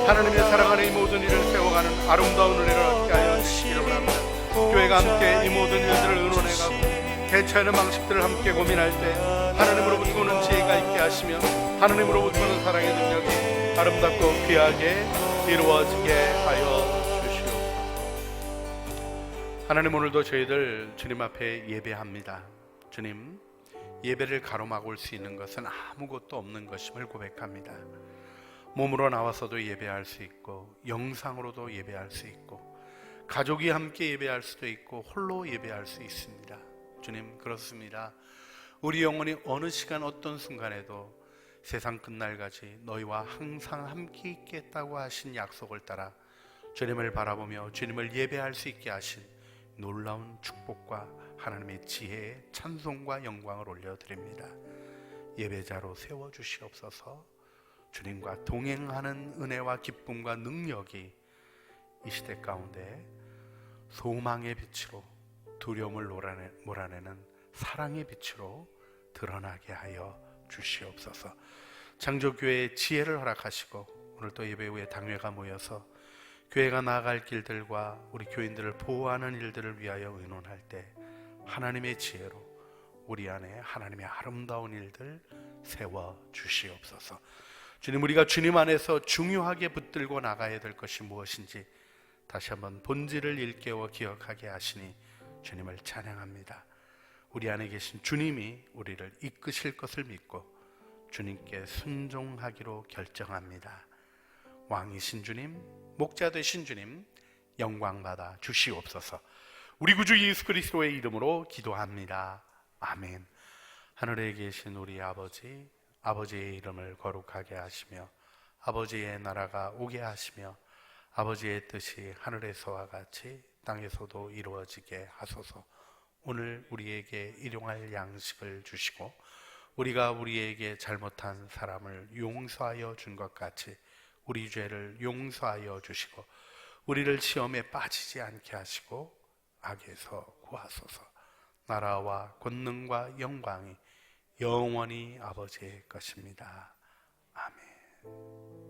하나님의 사랑하는 이 모든 일을 세워가는 아름다운 은혜를 얻게 하여 주시기를 원합니다. 교회가 함께 이 모든 일들을 의논해가고 대처하는 방식들을 함께 고민할 때 하나님으로부터 오는 지혜가 있게 하시며 하나님으로부터 오는 사랑의 능력이 아름답고 귀하게 이루어지게 하여 하나님, 오늘도 저희들 주님 앞에 예배합니다. 주님, 예배를 가로막을 수 있는 것은 아무것도 없는 것임을 고백합니다. 몸으로 나와서도 예배할 수 있고 영상으로도 예배할 수 있고 가족이 함께 예배할 수도 있고 홀로 예배할 수 있습니다. 주님, 그렇습니다. 우리 영혼이 어느 시간 어떤 순간에도 세상 끝날까지 너희와 항상 함께 있겠다고 하신 약속을 따라 주님을 바라보며 주님을 예배할 수 있게 하신 놀라운 축복과 하나님의 지혜에 찬송과 영광을 올려드립니다. 예배자로 세워주시옵소서. 주님과 동행하는 은혜와 기쁨과 능력이 이 시대 가운데 소망의 빛으로 두려움을 몰아내는 사랑의 빛으로 드러나게 하여 주시옵소서. 창조교회의 지혜를 허락하시고 오늘 또 예배 후에 당회가 모여서 교회가 나아갈 길들과 우리 교인들을 보호하는 일들을 위하여 의논할 때 하나님의 지혜로 우리 안에 하나님의 아름다운 일들 세워 주시옵소서. 주님, 우리가 주님 안에서 중요하게 붙들고 나가야 될 것이 무엇인지 다시 한번 본질을 일깨워 기억하게 하시니 주님을 찬양합니다. 우리 안에 계신 주님이 우리를 이끄실 것을 믿고 주님께 순종하기로 결정합니다. 왕이신 주님, 목자 되신 주님, 영광받아 주시옵소서. 우리 구주 예수 그리스도의 이름으로 기도합니다. 아멘. 하늘에 계신 우리 아버지, 아버지의 이름을 거룩하게 하시며 아버지의 나라가 오게 하시며 아버지의 뜻이 하늘에서와 같이 땅에서도 이루어지게 하소서. 오늘 우리에게 일용할 양식을 주시고 우리가 우리에게 잘못한 사람을 용서하여 준 것 같이 우리 죄를 용서하여 주시고 우리를 시험에 빠지지 않게 하시고 악에서 구하소서. 나라와 권능과 영광이 영원히 아버지의 것입니다. 아멘.